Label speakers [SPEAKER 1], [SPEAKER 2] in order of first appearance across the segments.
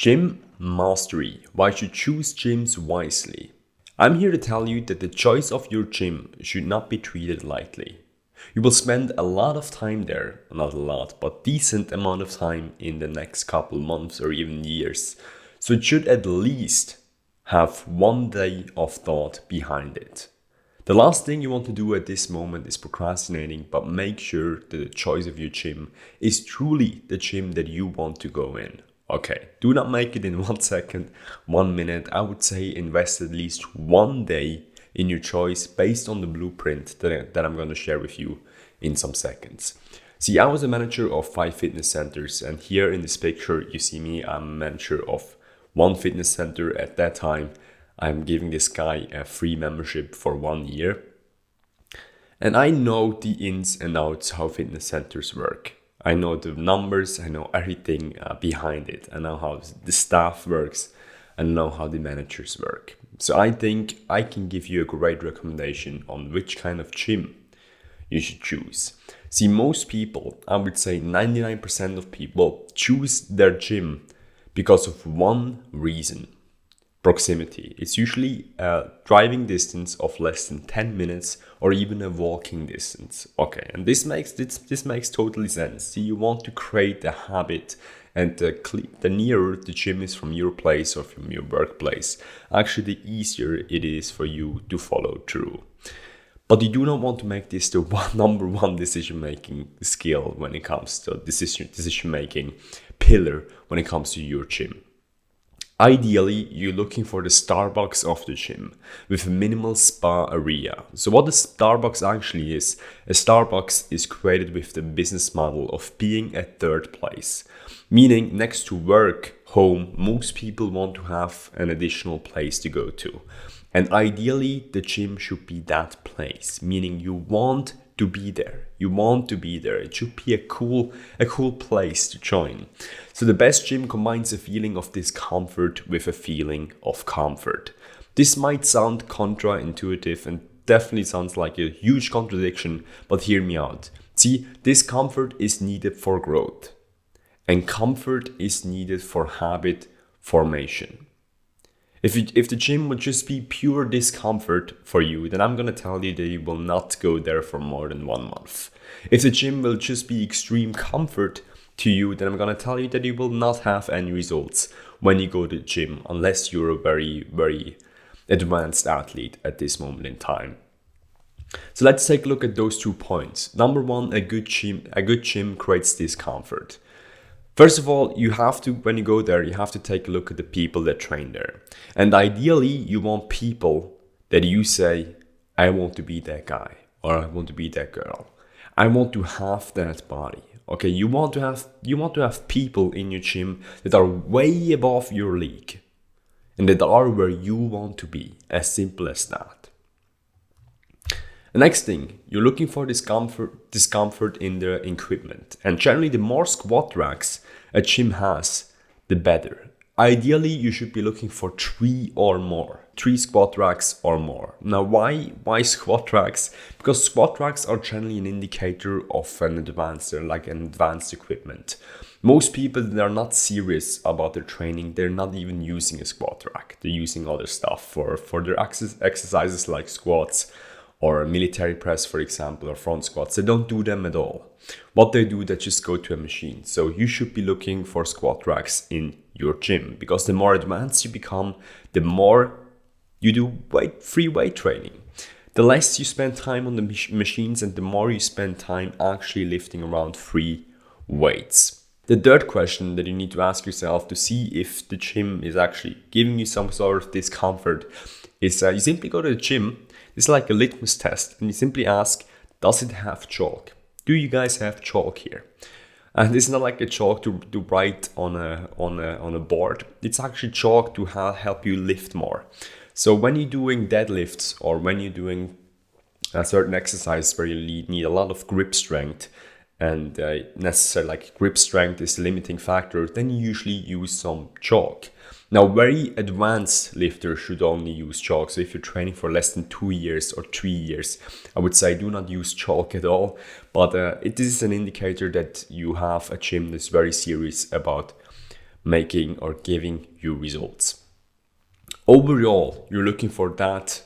[SPEAKER 1] Gym mastery. Why you should choose gyms wisely. I'm here to tell you that the choice of your gym should not be treated lightly. You will spend a lot of time there, not a lot, but decent amount of time in the next couple months or even years. So it should at least have 1 day of thought behind it. The last thing you want to do at this moment is procrastinating, but make sure that the choice of your gym is truly the gym that you want to go in. Okay, do not make it in 1 second, 1 minute. I would say invest at least 1 day in your choice based on the blueprint that I'm going to share with you in some seconds. See, I was a manager of 5 fitness centers, and here in this picture, you see me, I'm a manager of 1 fitness center at that time. I'm giving this guy a free membership for 1 year. And I know the ins and outs how fitness centers work. I know the numbers, I know everything behind it. I know how the staff works, and I know how the managers work. So I think I can give you a great recommendation on which kind of gym you should choose. See, most people, I would say 99% of people choose their gym because of one reason: proximity. It's usually a driving distance of less than 10 minutes or even a walking distance. Okay, and this makes totally sense. See, you want to create a habit, and the nearer the gym is from your place or from your workplace, actually the easier it is for you to follow through. But you do not want to make this the number one decision-making skill when it comes to decision-making pillar when it comes to your gym. Ideally, you're looking for the Starbucks of the gym with a minimal spa area. So what the Starbucks actually is, a Starbucks is created with the business model of being a third place. Meaning next to work, home, most people want to have an additional place to go to. And ideally, the gym should be that place, meaning you want to be there. You want to be there. It should be a cool place to join. So the best gym combines a feeling of discomfort with a feeling of comfort. This might sound counterintuitive and definitely sounds like a huge contradiction, but hear me out. See, discomfort is needed for growth, and comfort is needed for habit formation. If the gym would just be pure discomfort for you, then I'm going to tell you that you will not go there for more than 1 month. If the gym will just be extreme comfort to you, then I'm going to tell you that you will not have any results when you go to the gym unless you're a very, very advanced athlete at this moment in time. So let's take a look at those 2 points. Number one, a good gym creates discomfort. First of all, when you go there, you have to take a look at the people that train there. And ideally, you want people that you say, I want to be that guy, or I want to be that girl. I want to have that body. Okay, you want to have people in your gym that are way above your league and that are where you want to be. As simple as that. The next thing, you're looking for discomfort in the equipment. And generally, the more squat racks a gym has, the better. Ideally, you should be looking for 3 or more. 3 squat racks or more. Now, why squat racks? Because squat racks are generally an indicator of an advanced equipment. Most people that are not serious about their training, they're not even using a squat rack. They're using other stuff for their exercises like squats, or military press, for example, or front squats. They don't do them at all. What they do, they just go to a machine. So you should be looking for squat racks in your gym, because the more advanced you become, the more you do free weight training. The less you spend time on the machines, and the more you spend time actually lifting around free weights. The third question that you need to ask yourself to see if the gym is actually giving you some sort of discomfort is you simply go to the gym. It's like a litmus test, and you simply ask, does it have chalk? Do you guys have chalk here? And it's not like a chalk to write on a board. It's actually chalk to help you lift more. So when you're doing deadlifts, or when you're doing a certain exercise where you need a lot of grip strength, and necessarily like grip strength is the limiting factor, then you usually use some chalk. Now, very advanced lifters should only use chalk. So if you're training for less than 2 years or 3 years, I would say do not use chalk at all. But it is an indicator that you have a gym that's very serious about making or giving you results. Overall, you're looking for that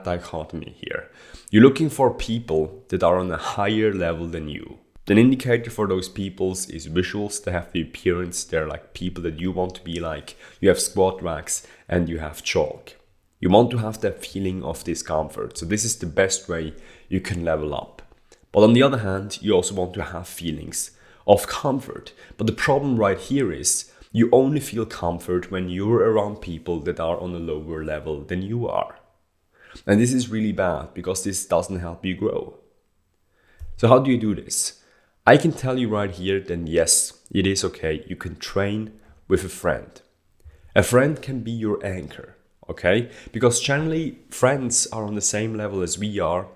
[SPEAKER 1] dichotomy here. You're looking for people that are on a higher level than you. An indicator for those peoples is visuals. They have the appearance. They're like people that you want to be like. You have squat racks and you have chalk. You want to have that feeling of discomfort. So this is the best way you can level up. But on the other hand, you also want to have feelings of comfort. But the problem right here is you only feel comfort when you're around people that are on a lower level than you are. And this is really bad because this doesn't help you grow. So how do you do this? I can tell you right here that yes, it is okay. You can train with a friend. A friend can be your anchor, okay? Because generally friends are on the same level as we are,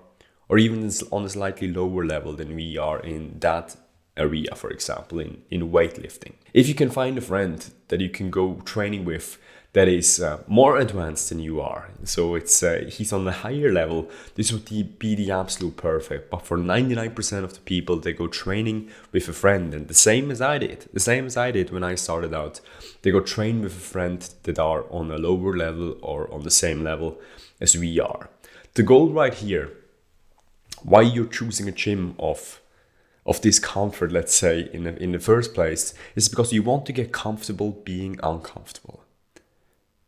[SPEAKER 1] or even on a slightly lower level than we are in that area, for example, in weightlifting. If you can find a friend that you can go training with that is more advanced than you are, so it's he's on a higher level, this would be the absolute perfect. But for 99% of the people, they go training with a friend, and the same as I did when I started out, they go train with a friend that are on a lower level or on the same level as we are. The goal right here, why you're choosing a gym of discomfort, let's say, in the first place, is because you want to get comfortable being uncomfortable.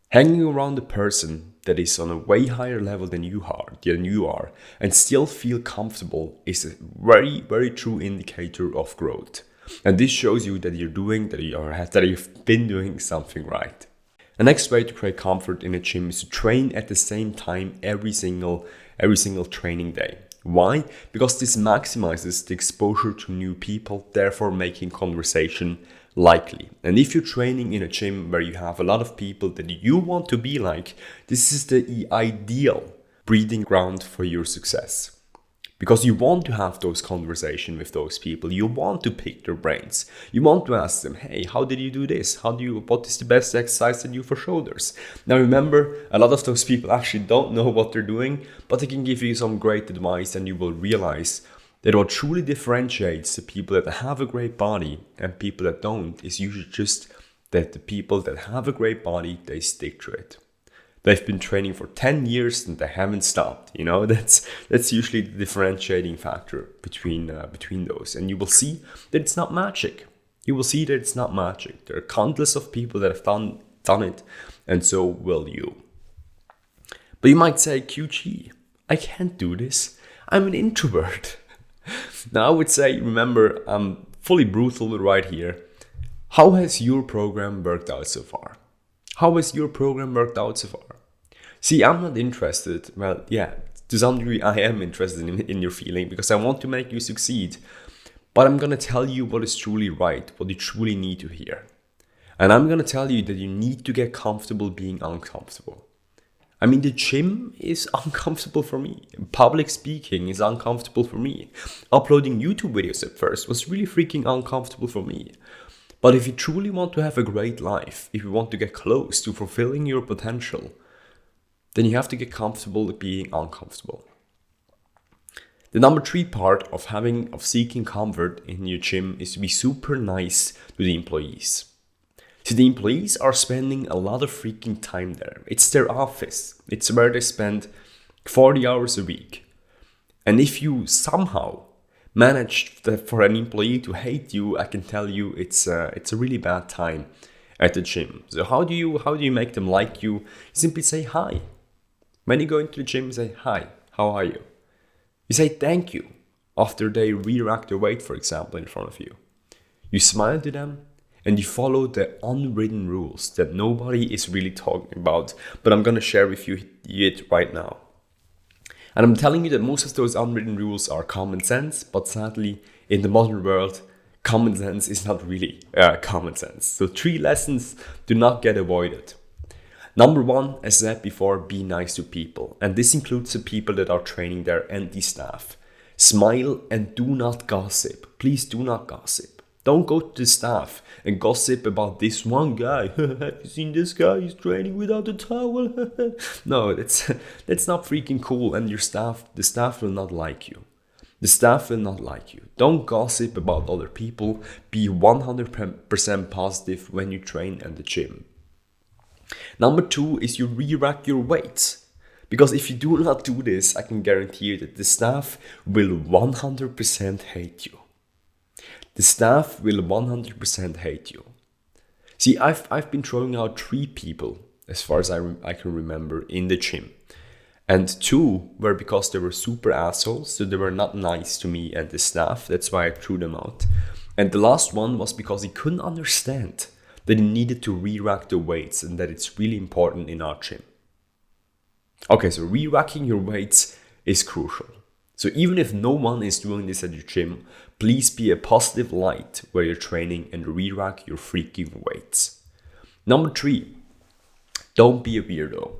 [SPEAKER 1] Hanging around a person that is on a way higher level than you are and still feel comfortable is a very, very true indicator of growth. And this shows you that you've been doing something right. The next way to create comfort in a gym is to train at the same time every single training day. Why? Because this maximizes the exposure to new people, therefore making conversation likely. And if you're training in a gym where you have a lot of people that you want to be like, this is the ideal breeding ground for your success. Because you want to have those conversations with those people. You want to pick their brains. You want to ask them, hey, how did you do this? What is the best exercise to do for shoulders? Now remember, a lot of those people actually don't know what they're doing, but they can give you some great advice, and you will realize that what truly differentiates the people that have a great body and people that don't is usually just that the people that have a great body, they stick to it. They've been training for 10 years and they haven't stopped. That's usually the differentiating factor between those. And you will see that it's not magic. There are countless of people that have done it, and so will you. But you might say, QG, I can't do this. I'm an introvert. Now I would say, remember, I'm fully brutal right here. How has your program worked out so far? See, I'm not interested. Well, yeah, to some degree I am interested in your feeling because I want to make you succeed. But I'm going to tell you what is truly right, what you truly need to hear. And I'm going to tell you that you need to get comfortable being uncomfortable. I mean, the gym is uncomfortable for me. Public speaking is uncomfortable for me. Uploading YouTube videos at first was really freaking uncomfortable for me. But if you truly want to have a great life, if you want to get close to fulfilling your potential, then you have to get comfortable with being uncomfortable. The number 3 part of seeking comfort in your gym is to be super nice to the employees. See, the employees are spending a lot of freaking time there. It's their office. It's where they spend 40 hours a week. And if you somehow manage for an employee to hate you, I can tell you it's a really bad time at the gym. So how do you make them like you? Simply say hi. When you go into the gym, say hi, how are you? You say thank you after they Rerack their weight, for example, in front of you. You smile to them and you follow the unwritten rules that nobody is really talking about, but I'm going to share with you it right now. And I'm telling you that most of those unwritten rules are common sense, but sadly, in the modern world, common sense is not really common sense. So 3 lessons do not get avoided. Number 1, as I said before, be nice to people. And this includes the people that are training there and the staff. Smile and do not gossip. Please do not gossip. Don't go to the staff and gossip about this one guy. Have you seen this guy? He's training without a towel. No, that's not freaking cool. And the staff will not like you. The staff will not like you. Don't gossip about other people. Be 100% positive when you train at the gym. Number 2 is you re-rack your weights. Because if you do not do this, I can guarantee you that the staff will 100% hate you. The staff will 100% hate you. See, I've been throwing out 3 people, as far as I can remember, in the gym. And 2 were because they were super assholes, so they were not nice to me and the staff. That's why I threw them out. And the last one was because he couldn't understand that he needed to re-rack the weights and that it's really important in our gym. Okay, so re-racking your weights is crucial. So even if no one is doing this at your gym, please be a positive light where you're training and re-rack your freaking weights. Number 3, don't be a weirdo.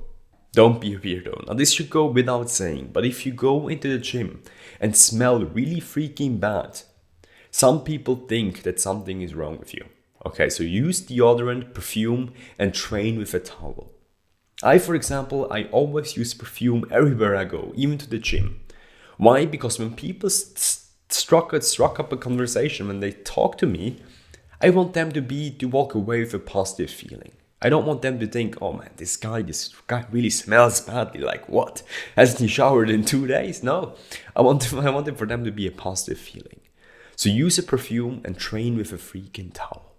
[SPEAKER 1] Don't be a weirdo. Now this should go without saying, but if you go into the gym and smell really freaking bad, some people think that something is wrong with you. Okay, so use deodorant, perfume, and train with a towel. For example, I always use perfume everywhere I go, even to the gym. Why? Because when people struck up a conversation, when they talk to me, I want them to walk away with a positive feeling. I don't want them to think, oh man, this guy really smells badly. Like what? Hasn't he showered in 2 days? No, I want it for them to be a positive feeling. So use a perfume and train with a freaking towel.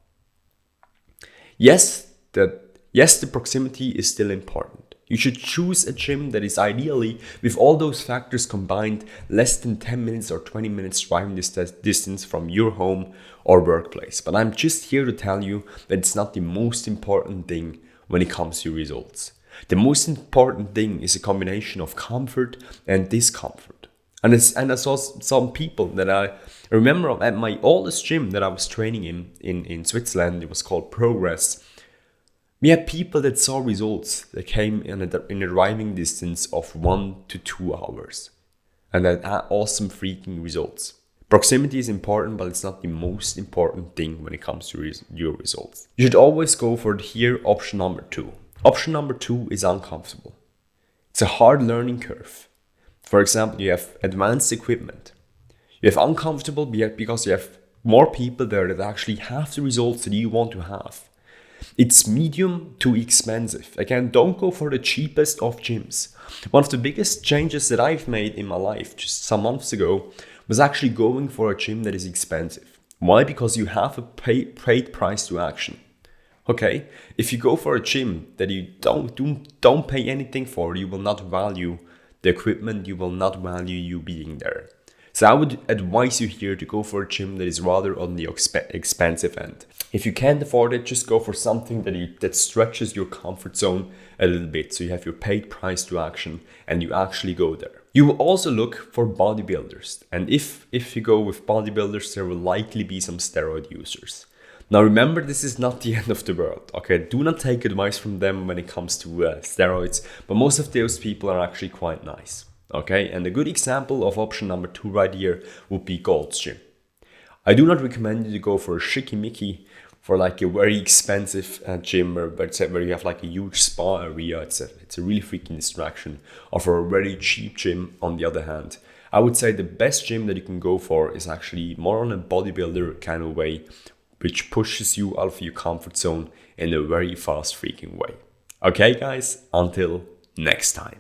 [SPEAKER 1] Yes, the proximity is still important. You should choose a gym that is ideally, with all those factors combined, less than 10 minutes or 20 minutes driving distance from your home or workplace. But I'm just here to tell you that it's not the most important thing when it comes to results. The most important thing is a combination of comfort and discomfort. And I saw some people that I remember at my oldest gym that I was training in Switzerland. It was called Progress. We had people that saw results that came in a driving distance of 1 to 2 hours. And that had awesome freaking results. Proximity is important, but it's not the most important thing when it comes to your results. You should always go for option number 2. Option number 2 is uncomfortable. It's a hard learning curve. For example, you have advanced equipment. You have uncomfortable because you have more people there that actually have the results that you want to have. It's medium to expensive. Again, don't go for the cheapest of gyms. One of the biggest changes that I've made in my life just some months ago was actually going for a gym that is expensive. Why? Because you have a paid price to action. Okay, if you go for a gym that you don't pay anything for, you will not value the equipment, you will not value you being there. So I would advise you here to go for a gym that is rather on the expensive end. If you can't afford it, just go for something that stretches your comfort zone a little bit. So you have your paid price to action and you actually go there. You will also look for bodybuilders. And if you go with bodybuilders, there will likely be some steroid users. Now remember, this is not the end of the world, okay? Do not take advice from them when it comes to steroids, but most of those people are actually quite nice, okay? And a good example of option number 2 right here would be Gold's Gym. I do not recommend you to go for a schickimicki, for like a very expensive gym where you have like a huge spa area. It's a really freaking distraction. Or for a very cheap gym, on the other hand. I would say the best gym that you can go for is actually more on a bodybuilder kind of way, which pushes you out of your comfort zone in a very fast freaking way. Okay guys, until next time.